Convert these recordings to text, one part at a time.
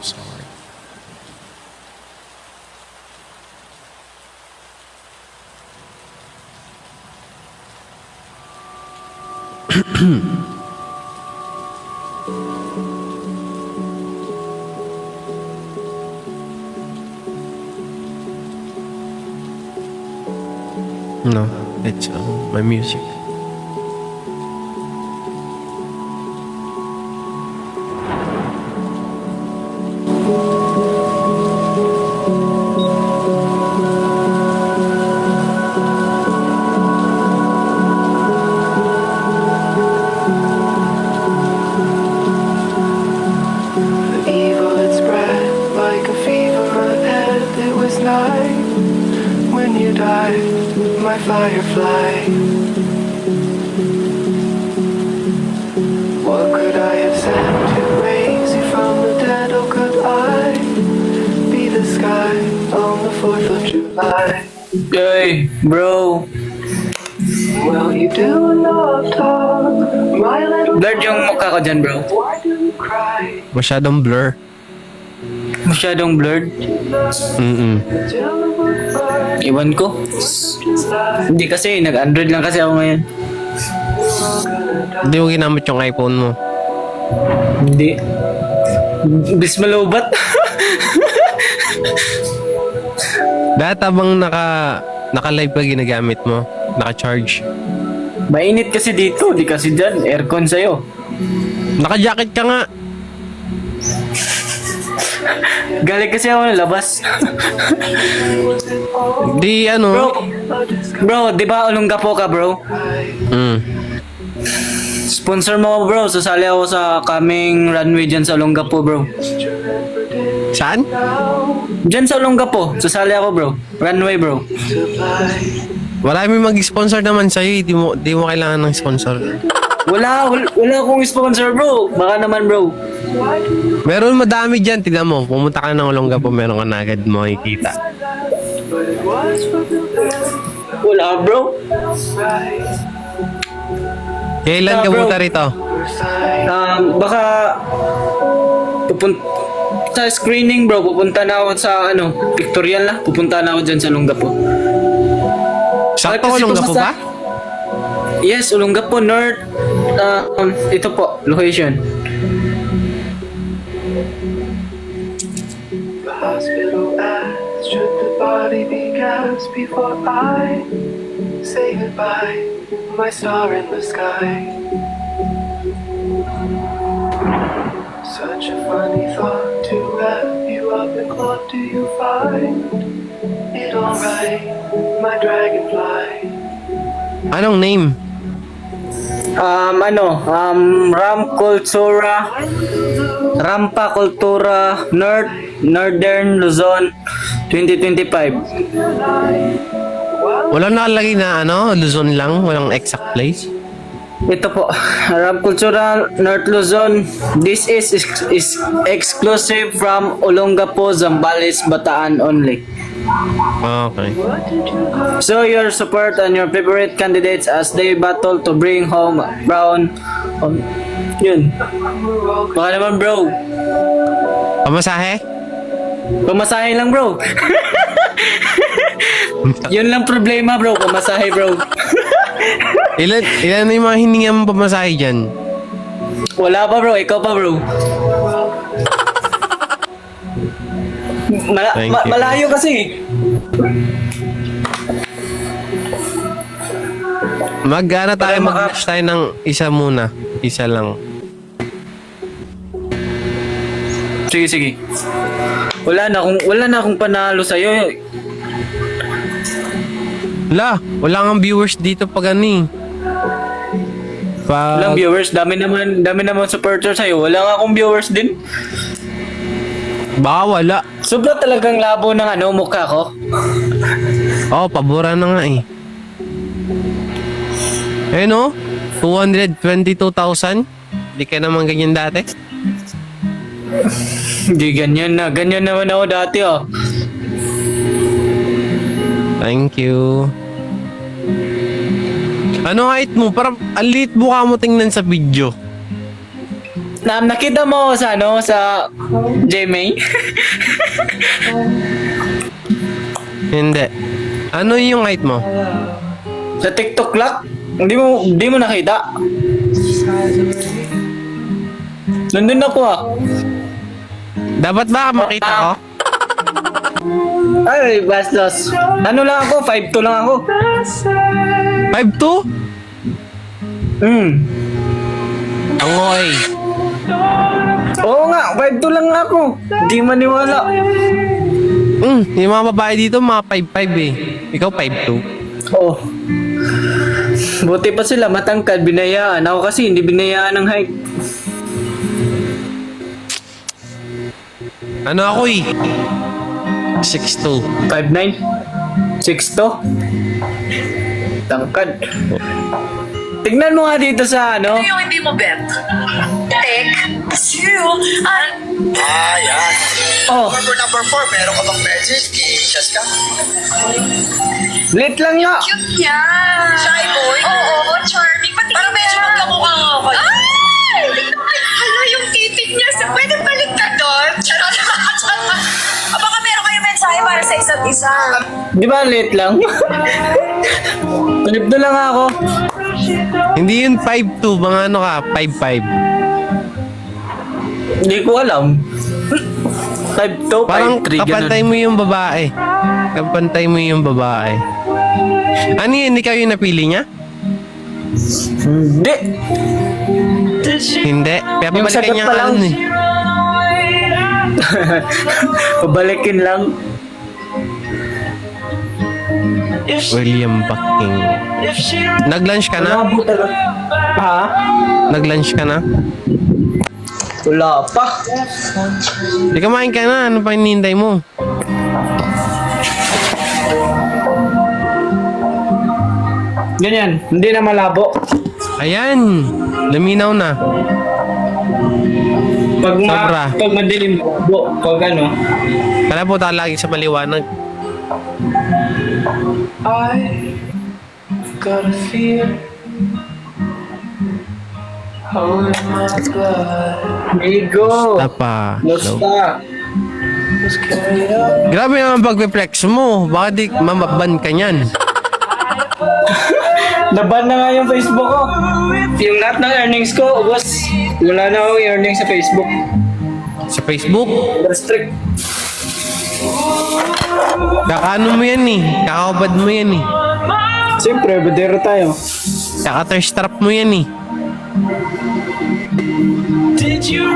sorry. No, it's my music. The evil had spread like a fever ahead. It was night when you died, my firefly. What could I have said to raise you from the dead? Or could I be the sky on the 4th of July? Hey, bro. Well, you do enough talk, my little Blurred yung mukha ko dyan, bro. why do you cry? Masyadong blur. Masyadong blurred. Till the wood burns Iwan ko. July. Hindi kasi, nag-Android lang kasi ako ngayon. Hindi mo ginamit yung iPhone mo. Hindi. Bis malobat. Dahil habang naka-live pa ginagamit mo, naka-charge. Mainit kasi dito, di kasi dyan. Aircon sa'yo. Naka-jacket ka nga. Galing kasi ako ng labas. Di ano. Bro, di ba Olongapo ka, bro? Mm. Sponsor mo ako, bro. Sasali ako sa coming runway dyan sa Olongapo, bro. Saan? Dyan sa Olongapo. Sasali ako, bro. Runway, bro. Wala may mag-sponsor naman sa'yo. Di mo kailangan ng sponsor. Wala akong sponsor, bro. Baka naman, bro. Meron madami dyan. Tignan mo. Pumunta ka ng Olongapo, meron ka na agad makikita. Wala, bro. Kailan ka Bro. punta rito? Baka sa screening, bro. Pupunta na ako sa pictorial na. Pupunta na ako dyan sa Olongapo. Sakto Kasi Olongapo pumasa- ba? Yes, Olongapo North. Ito po, location. The hospital asks, should the body be gassed before I say goodbye, my star in the sky? Such a funny thought to have you up and what do you find it alright, my dragonfly? Anong name? Rampa Cultura Northern Luzon 2025. Wala nakalagay na Luzon lang. Walang exact place. Ito po, Rampa Cultura North Luzon. This is exclusive from Olongapo, Zambales, Bataan only. Okay. So your support and your favorite candidates as they battle to bring home brown. Yun. Baka naman, bro. Pamasahe? Pamasahe lang, bro. Yun lang problema, bro. Pamasahe, bro. Ilan na yung mga hininga mong pamasahe dyan? Wala pa, bro. Ikaw pa, bro. Thank you. Malayo kasi. Mag-ano tayo, Para mag-match tayo ng isa muna. Isa lang. Sige, sige. Wala na akong panalo sa'yo. Wala kang viewers dito pag ano eh. Walang viewers. Dami naman supporter sa'yo. Wala nga akong viewers din. Baka wala. Sobra talagang labo ng mukha ko. Oo, pabura na nga eh. Ayun o, 222,000. Hindi ka naman ganyan dati. Hindi ganyan na. Ganyan naman ako dati, oh. Thank you. Ano height mo? Parang ang liit mukha mo tingnan sa video. nakita mo sa ano, sa GMA? Hindi. Ano yung height mo? Sa TikTok lang? Hindi mo nakita? Nandun ako ah. Dapat ba makita ko? Ay, bastos. Ano lang ako? 5'2 lang ako. 5'2"? Ang okay. Oo nga, 5'2 lang ako. Di maniwala. Yung mga babae dito, mga 5'5" eh. Ikaw 5'2". Oo. Buti pa sila matangkad, binayaan. Ako kasi hindi binayaan ng height. Ano ako eh? 6'2". 5'9". 6'2". Tangkad. Tignan mo nga dito sa ano. Ano yung hindi mo bet? Tek, zero, Yan. Oh, Number 4, meron ka bang message? Kishas ka? late lang nga. cute niya. Shy boy? Oo, charming. Pati parang medyo magkamukha nga ako. Ay! Hala, yung titig niya. Pwede balik ka doon. Charot. Baka meron kayo mensahe para sa isa't isa. Di ba late lang? Tulip na lang ako. Hindi yun 5'2", mga ano ka, 5'5". Hindi ko alam. 5'2", Parang 5'3", kapantay ganun. mo yung babae. Kapantay mo yung babae. Ano yun, ikaw yung napili niya? Hindi. Hindi. Kaya Yung pabalikan sagot niya pa ka lang. nun eh. Pabalikin lang. William Bucking. Nag-lunch ka na? Ha? Nag-lunch ka na? Wala pa. Di kumain ka na. Ano pa hinihintay mo? Ganyan. Hindi na malabo. Ayan. Luminaw na. Sobra. Pag madilim po. Pag ano. Kaya po tayo lagi sa maliwanag. I got a fear. Oh, in my blood Migo. Tapa. Losta. was carried up. Grabe naman pag-flex mo. Baka di mamaban ka niyan. Naban na nga yung Facebook ko. Yung lahat ng earnings ko, ubos. Wala na akong earnings sa Facebook. Sa Facebook. Restrict. Kakaano mo yan eh. Kakakabad mo yan eh. Siyempre, badero tayo. Kaka-thirst trap mo yan eh.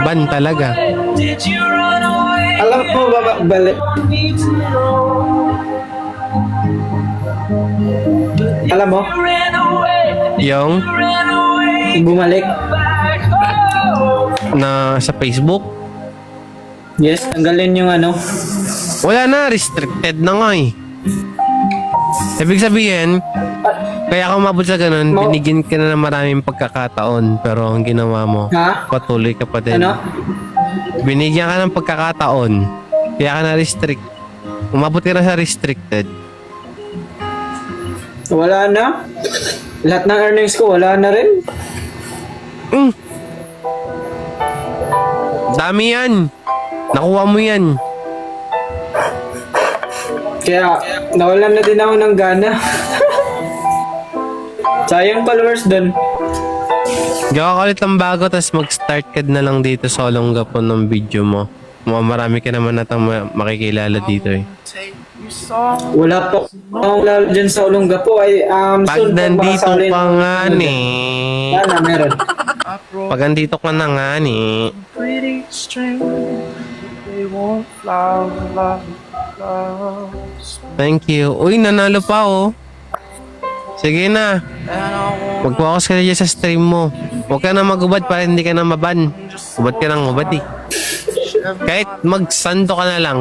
Ban talaga. Alam mo ba, balik. Alam mo, Yung bumalik. na sa Facebook. Yes, tanggalin yung ano. Wala na. Restricted na nga eh. Ibig sabihin, kaya kung mabot sa ganun, binigyan ka na ng maraming pagkakataon. Pero ang ginawa mo, Ha? patuloy ka pa din. Ano? Binigyan ka ng pagkakataon. Kaya ka na restrict. Umabot ka na sa restricted. Wala na. Lahat ng earnings ko, wala na rin. Dami yan. Nakuha mo yan. Kaya, nawalan na din ako ng gana. Sayang followers dun. Gawa ka ulit ng bago, tapos mag-start ka na lang dito sa Olongapo ng video mo. Marami ka naman natang makikilala dito eh. Wala pa akong lalo dyan sa Olongapo. Ay, Pag soon, nandito makasalin- ka nga ni. Sana, meron. Pag nandito ka na nga ni. Pretty string. They won't flower. Thank you. Uy, nanalo pa oh. Sige na. Mag-focus ka na dyan sa stream mo. Huwag ka na magubad para hindi ka na maban. Ubad ka ng ubad eh. Kahit magsando ka na lang.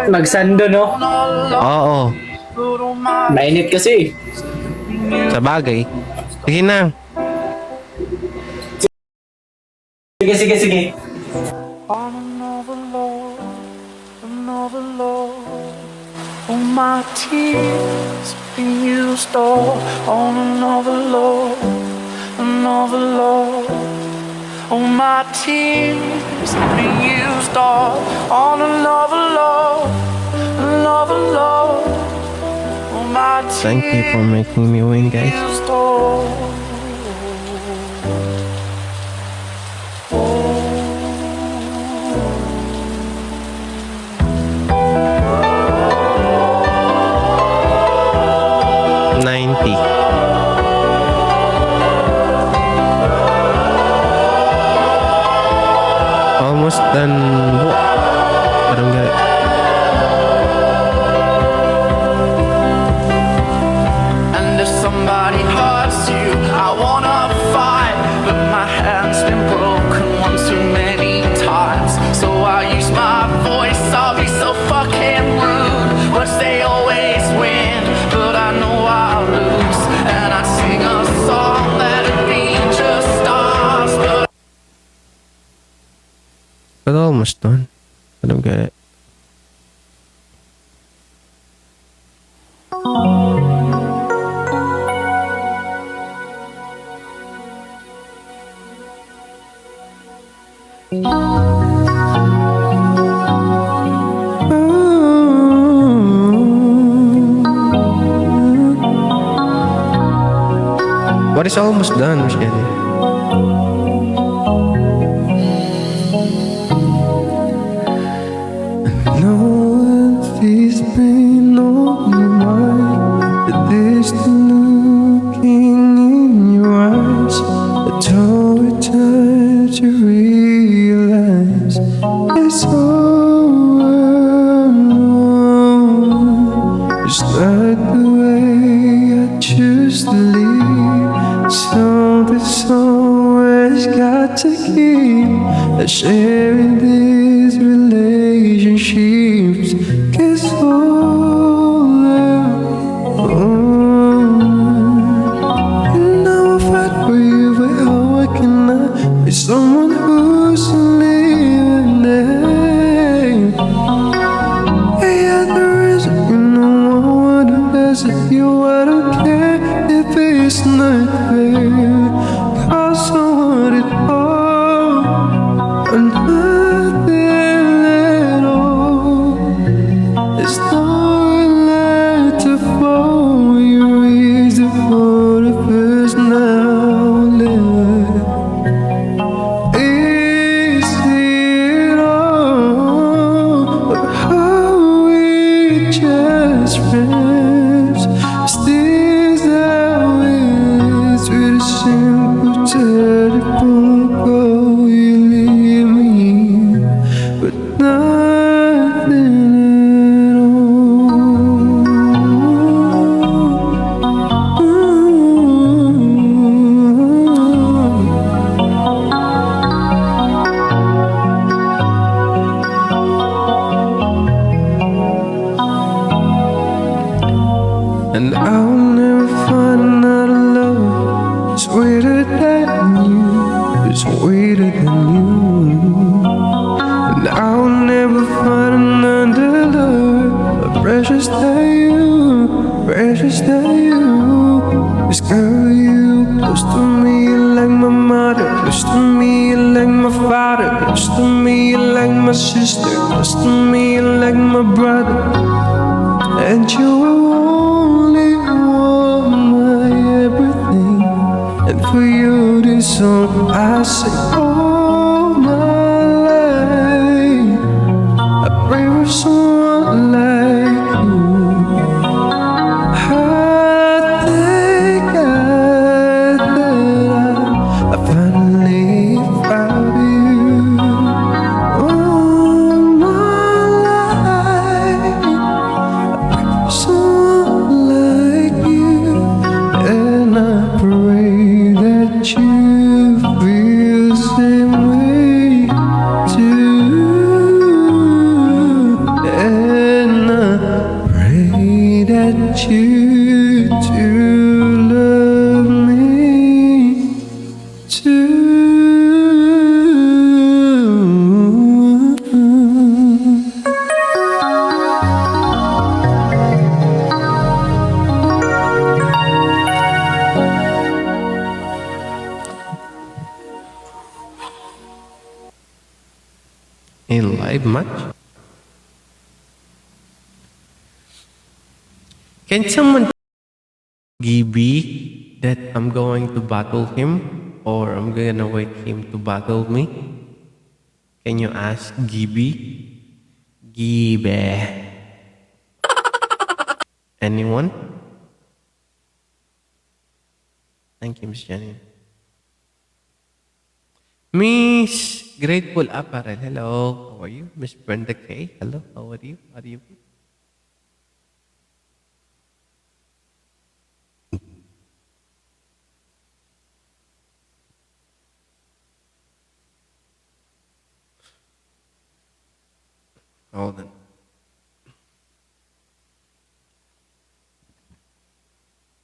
Magsando, no? Oo. Mainit kasi. Sa bagay. Sige na. Sige, sige, sige. On another love, another love. All my tears being used all on another love, another love. Oh, my tears have been used all on another love, another love. Oh, my tears Thank you for making me win, guys. used all. 90. Almost done. Whoa. I don't get it. And if somebody hurts you, I wanna fight, but my hand's been broken one too many times. So I use my voice, I'll be so fucking rude. But they always win, but I know I'll lose. And I sing a song that'd be just stars, But almost done. I don't get it. What is almost done, Miss Kelly? No one sees pain on your mind, but there's the looking in your eyes. It's always time to realize it's over. It's not the way I choose to live. Something's always got to keep. Sharing these relationships gets older. And now I fight for you, but how can I be someone who's living there? Yeah, there is, you know, I wanna visit you. I don't care if it's not fair, 'cause I want it all or nothing at all. There's nowhere left to fall. You raise the photographs now. Is it all, or are we just friends? Is this how it is with a simple telephone call? You leave me with nothing at all. And I'll never find another love sweeter than you, sweeter than you. And I'll never find another love precious than you, precious than you. This girl, you close to me like my mother, close to me like my father, close to me like my sister, close to me like my brother. And you only want my everything. And for you, this song I sing all my life. I pray for someone like you. I thank God that I finally found you. All my life, someone like you, and I pray that you feel the same way too. And I pray that you do love me too. alive much? Can someone Gibby that I'm going to battle him or I'm gonna wait him to battle me? Can you ask Gibby? Gibby. Anyone? Thank you, Miss Jenny. Miss Grateful Apparel, hello. How are you? Miss Brenda K, hello. How are you? How are you? Hold on.